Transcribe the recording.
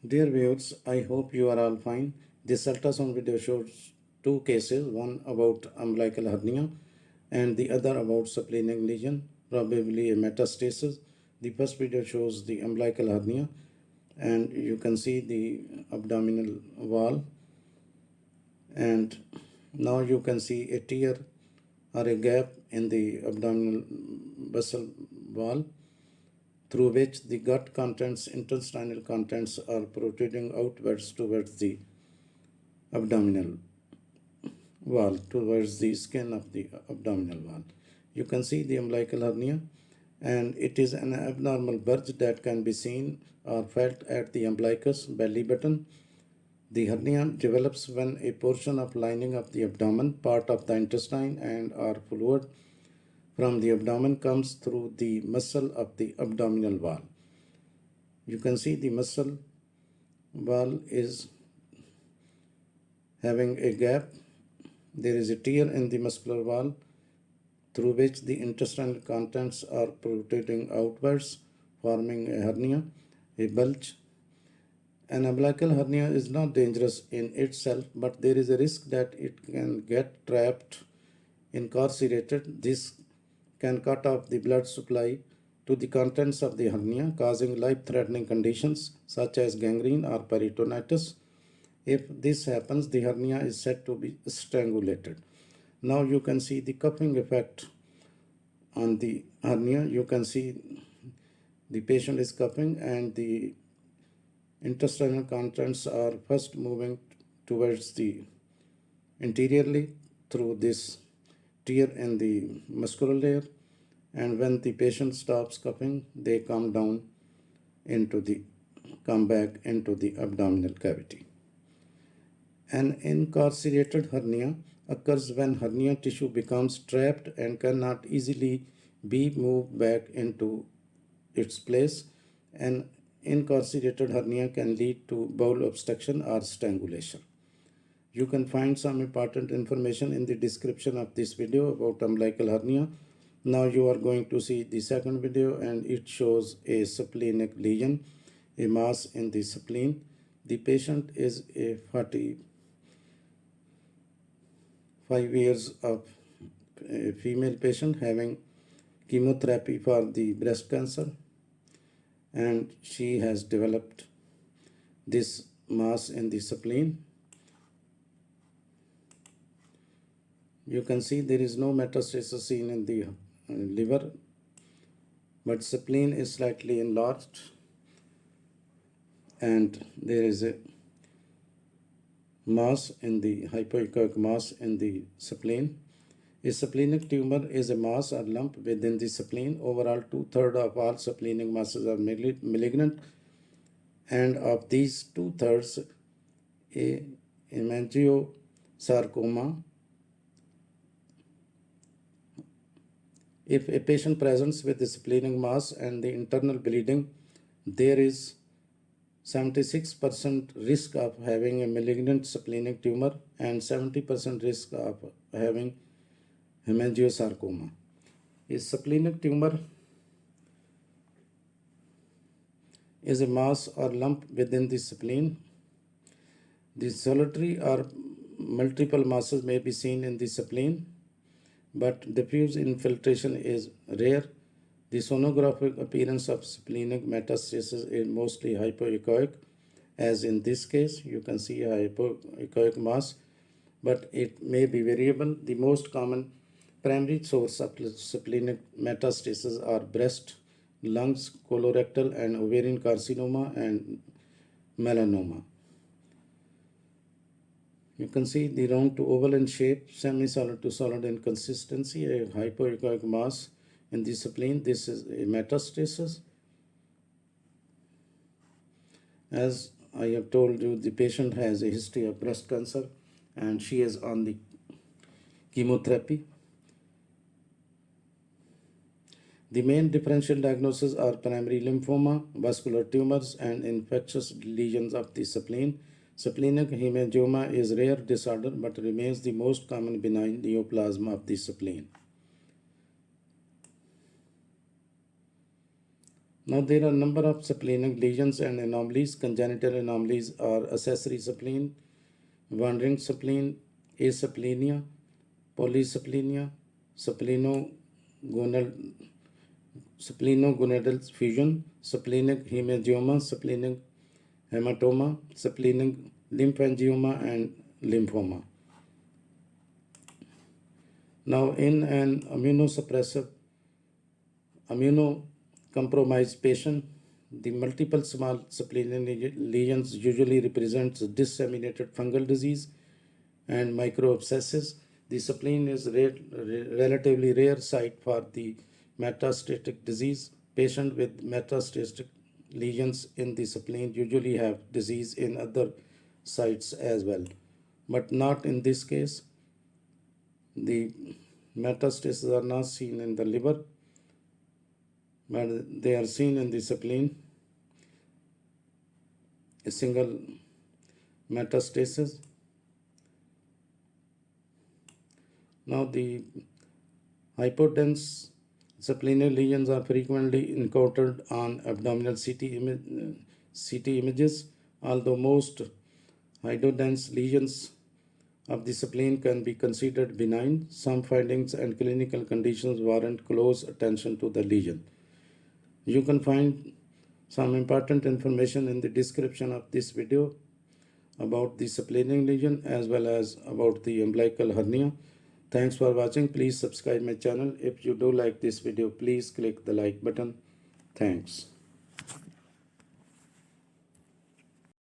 Dear viewers, I hope you are all fine. This ultrasound video shows two cases, one about umbilical hernia and the other about splenic lesion, probably a metastasis. The first video shows the umbilical hernia and you can see the abdominal wall, and now you can see a tear or a gap in the abdominal vessel wall through which the gut contents, intestinal contents are protruding outwards towards the abdominal wall, towards the skin of the abdominal wall. You can see the umbilical hernia, and it is an abnormal bulge that can be seen or felt at the umbilicus belly button. The hernia develops when a portion of lining of the abdomen, part of the intestine and or fluid from the abdomen comes through the muscle of the abdominal wall. You can see the muscle wall is having a gap. There is a tear in the muscular wall through which the intestinal contents are protruding outwards, forming a hernia, a bulge. An umbilical hernia is not dangerous in itself, but there is a risk that it can get trapped, incarcerated. This can cut off the blood supply to the contents of the hernia, causing life-threatening conditions such as gangrene or peritonitis. If this happens, the hernia is said to be strangulated. Now you can see the cupping effect on the hernia. You can see the patient is cupping and the intestinal contents are first moving towards the interiorly through this tear in the muscular layer, and when the patient stops cupping, they come back into the abdominal cavity. An incarcerated hernia occurs when hernia tissue becomes trapped and cannot easily be moved back into its place. An incarcerated hernia can lead to bowel obstruction or strangulation. You can find some important information in the description of this video about umbilical hernia. Now you are going to see the second video, and it shows a splenic lesion, a mass in the spleen. The patient is a 45 years of a female patient having chemotherapy for the breast cancer, and she has developed this mass in the spleen. You can see there is no metastasis seen in the liver, but spleen is slightly enlarged and there is a mass in the hypoechoic mass in the spleen. A splenic tumor is a mass or lump within the spleen. Overall, 2/3 of all splenic masses are malignant, and of these 2/3, a hemangiosarcoma. If a patient presents with a splenic mass and the internal bleeding, there is 76% risk of having a malignant splenic tumor and 70% risk of having hemangiosarcoma. A splenic tumor is a mass or lump within the spleen. The solitary or multiple masses may be seen in the spleen, but diffuse infiltration is rare. The sonographic appearance of splenic metastasis is mostly hypoechoic, as in this case. You can see a hypoechoic mass, but it may be variable. The most common primary source of splenic metastasis are breast, lungs, colorectal and ovarian carcinoma and melanoma. You can see the round to oval in shape, semi-solid to solid in consistency, a hypoechoic mass in the spleen. This is a metastasis. As I have told you, the patient has a history of breast cancer and she is on the chemotherapy. The main differential diagnoses are primary lymphoma, vascular tumors, and infectious lesions of the spleen. Splenic hemangioma is a rare disorder but remains the most common benign neoplasm of the spleen. Now there are a number of splenic lesions and anomalies. Congenital anomalies are accessory spleen, wandering spleen, asplenia, polysplenia, splenogonal, splenogonadal fusion, splenic hemangioma, splenic hematoma, splenic lymphangioma, and lymphoma. Now, in an immunocompromised patient, the multiple small splenic lesions usually represents disseminated fungal disease and microabscesses. The spleen is a relatively rare site for the metastatic disease. Patients with metastatic lesions in the spleen usually have disease in other sites as well, but not in this case. The metastases are not seen in the liver, but they are seen in the spleen. A single metastasis. Now, the hypodense splenic lesions are frequently encountered on abdominal CT images, although most hypodense lesions of the spleen can be considered benign. Some findings and clinical conditions warrant close attention to the lesion. You can find some important information in the description of this video about the splenic lesion as well as about the umbilical hernia. Thanks for watching. Please subscribe my channel. If you do like this video, please click the like button. Thanks.